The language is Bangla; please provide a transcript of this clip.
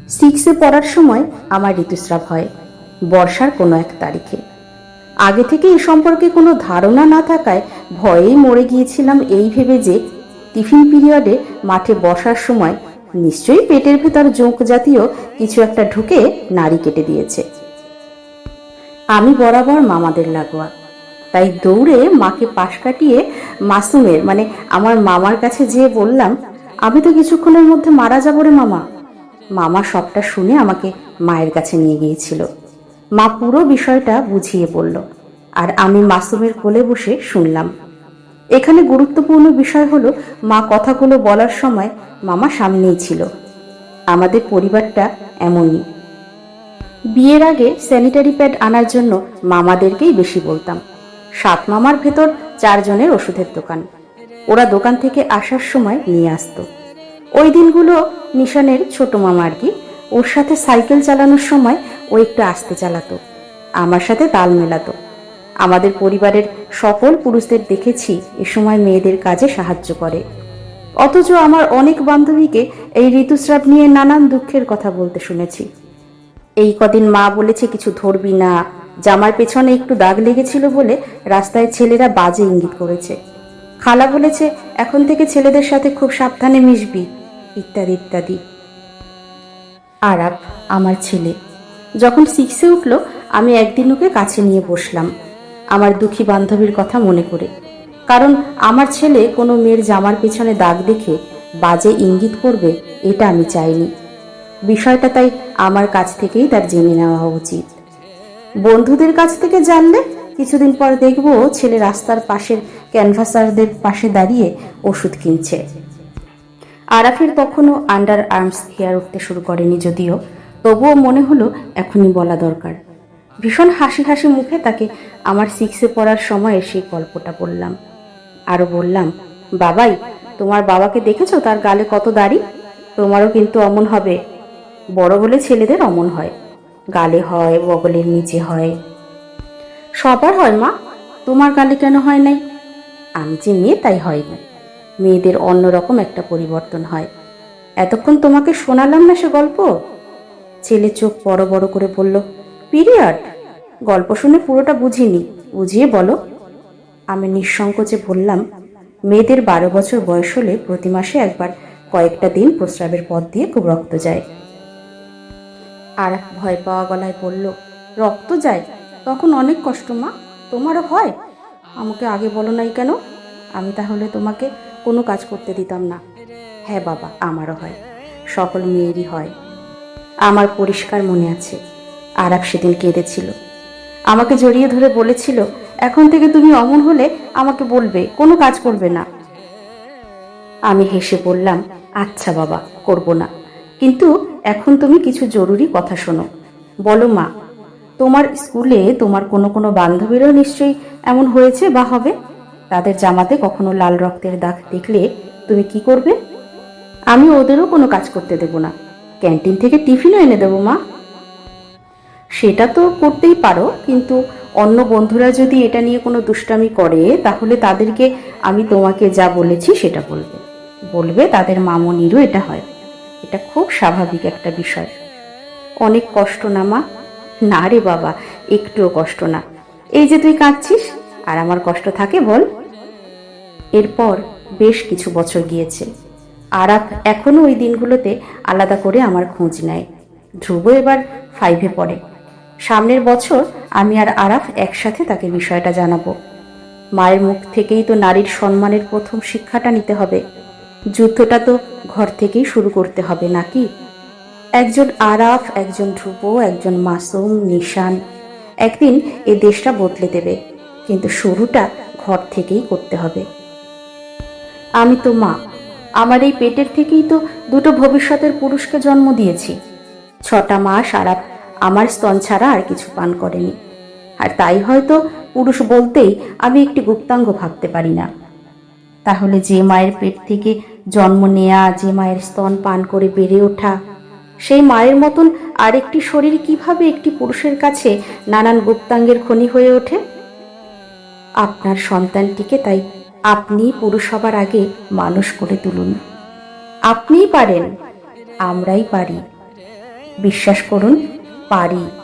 6-এ পড়ার সময় আমার ঋতুস্রাব হয় বর্ষার কোনো এক তারিখে। আগে থেকে এ সম্পর্কে কোনো ধারণা না থাকায় ভয়েই মরে গিয়েছিলাম এই ভেবে যে টিফিন পিরিয়ডে মাঠে বসার সময় নিশ্চয়ই পেটের ভেতর জোঁক জাতীয় কিছু একটা ঢুকে নাড়ি কেটে দিয়েছে। আমি বরাবর মামাদের লাগোয়া, তাই দৌড়ে মাকে পাশ কাটিয়ে মাসুমের মানে আমার মামার কাছে যেয়ে বললাম, আমি তো কিছুক্ষণের মধ্যে মারা যাবো রে মামা। মামা সবটা শুনে আমাকে মায়ের কাছে নিয়ে গিয়েছিল। মা পুরো বিষয়টা বুঝিয়ে বলল, আর আমি মাসুমের কোলে বসে শুনলাম। এখানে গুরুত্বপূর্ণ বিষয় হলো, মা কথাগুলো বলার সময় মামা সামনেই ছিল। আমাদের পরিবারটা এমনই। বিয়ের আগে স্যানিটারি প্যাড আনার জন্য মামাদেরকেই বেশি বলতাম। 7 মামার ভেতর 4 জনের ওষুধের দোকান। ওরা দোকান থেকে আসার সময় নিয়ে আসতো। ওই দিনগুলো নিশানের ছোট মামা আর কি, ওর সাথে সাইকেল চালানোর সময় ও একটু আস্তে চালাতো, আমার সাথে তাল মেলাতো। আমাদের পরিবারের সকল পুরুষদের দেখেছি এ সময় মেয়েদের কাজে সাহায্য করে, অথচ আমার অনেক বান্ধবীকে এই ঋতুস্রাব নিয়ে নানান দুঃখের কথা বলতে শুনেছি। এই কদিন মা বলেছে কিছু ধরবি না, জামার পেছনে একটু দাগ লেগেছিল বলে রাস্তায় ছেলেরা বাজে ইঙ্গিত করেছে। খালা বলেছে এখন থেকে ছেলেদের সাথে খুব সাবধানে মিশবি, ইত্যাদি ইত্যাদি। আরাপ আমার ছেলে যখন 6-এ উঠল, আমি একদিন ওকে কাছে নিয়ে বসলাম আমার দুঃখী বান্ধবীর কথা মনে করে। কারণ আমার ছেলে কোনো মেয়ের জামার পেছনে দাগ দেখে বাজে ইঙ্গিত করবে, এটা আমি চাইনি। বিষয়টা তাই আমার কাছ থেকেই তার জেনে নেওয়া উচিত। বন্ধুদের কাছ থেকে জানলে কিছুদিন পর দেখবো ছেলে রাস্তার পাশের ক্যানভাসারদের পাশে দাঁড়িয়ে ওষুধ কিনছে। আরাফের তখনও আন্ডার আর্মস হেয়ার উঠতে শুরু করেনি, যদিও তবুও মনে হলো এখনই বলা দরকার। ভীষণ হাসি হাসি মুখে তাকে আমার 6-এ পড়ার সময় সেই গল্পটা বললাম। আরও বললাম, বাবাই তোমার বাবাকে দেখেছো, তার গালে কত দাড়ি? তোমারও কিন্তু অমন হবে। বড় হলে ছেলেদের অমন হয়, গালে হয়, বগলের নিচে হয়। সবার হয় মা, তোমার গালে কেন হয় নাই? আমি যে মেয়ে তাই হয় না, মেয়েদের অন্যরকম একটা পরিবর্তন হয়। এতক্ষণ তোমাকে শোনালাম না সে গল্প? ছেলে চোখ বড় বড় করে বলল, পিরিয়ড? গল্প শুনে পুরোটা বুঝিনি, বুঝিয়ে বলো। আমি নিঃসংকোচে বললাম, মেয়েদের 12 বছর বয়স হলে প্রতি মাসে একবার কয়েকটা দিন প্রস্রাবের পথ দিয়ে খুব রক্ত যায়। আর ভয় পাওয়া গলায় বলল, রক্ত যায়? তখন অনেক কষ্ট মা, তোমারও হয়? আমাকে আগে বলো নাই কেন? আমি তাহলে তোমাকে কোনো কাজ করতে দিতাম না। হ্যাঁ বাবা, আমারও হয়, সকল মেয়েরই হয়। আমার পরিষ্কার মনে আছে আরাপ সেদিন কেঁদেছিল, আমাকে জড়িয়ে ধরে বলেছিল, এখন থেকে তুমি অমন হলে আমাকে বলবে, কোনো কাজ করবে না। আমি হেসে বললাম, আচ্ছা বাবা, করব না, কিন্তু এখন তুমি কিছু জরুরি কথা শোনো। বলো মা, তোমার স্কুলে তোমার কোনো বান্ধবীরও নিশ্চয়ই এমন হয়েছে বা হবে। তাদের জামাতে কখনো লাল রক্তের দাগ দেখলে তুমি কি করবে? আমি ওদেরও কোনো কাজ করতে দেব না, ক্যান্টিন থেকে টিফিনও এনে দেবো মা। সেটা তো করতেই পারো, কিন্তু অন্য বন্ধুরা যদি এটা নিয়ে কোনো দুষ্টামি করে, তাহলে তাদেরকে আমি তোমাকে যা বলেছি সেটা বলবে, বলবে তাদের মামনিরও এটা হয়। এটা খুব স্বাভাবিক একটা বিষয়। অনেক কষ্ট না মা? না রে বাবা, একটুও কষ্ট না। এই যে তুই কাঁদছিস, আর আমার কষ্ট থাকে বল? এরপর বেশ কিছু বছর গিয়েছে। আরাফ এখনো ওই দিনগুলোতে আলাদা করে আমার খোঁজ নেয়। ধ্রুব এবার 5-এ পড়ে। সামনের বছর আমি আর আরাফ একসাথে তাকে বিষয়টা জানাবো। মায়ের মুখ থেকেই তো নারীর সম্মানের প্রথম শিক্ষাটা নিতে হবে। যুদ্ধটা তো ঘর থেকেই শুরু করতে হবে নাকি? একজন আরাফ, একজন ধ্রুব, একজন মাসুম, নিশান একদিন এ দেশটা বদলে দেবে, কিন্তু শুরুটা ঘর থেকেই করতে হবে। আমি তো মা, আমার এই পেটের থেকেই তো দুটো ভবিষ্যতের পুরুষকে জন্ম দিয়েছি। 6টা মাস আরাপ আমার স্তন ছাড়া আর কিছু পান করেনি, আর তাই হয়তো পুরুষ বলতেই আমি একটি গুপ্তাঙ্গ ভাবতে পারি না। তাহলে যে মায়ের পেট থেকে জন্ম নেয়া, যে মায়ের স্তন পান করে বেড়ে ওঠা, সেই মায়ের মতন আরেকটি শরীর কিভাবে একটি পুরুষের কাছে নানান গুপ্তাঙ্গের খনি হয়ে ওঠে? আপনার সন্তানটিকে তাই আপনি পুরুষ হবার আগে মানুষ করে তুলুন। আপনিই পারেন, আমরাই পারি। বিশ্বাস করুন, পারি।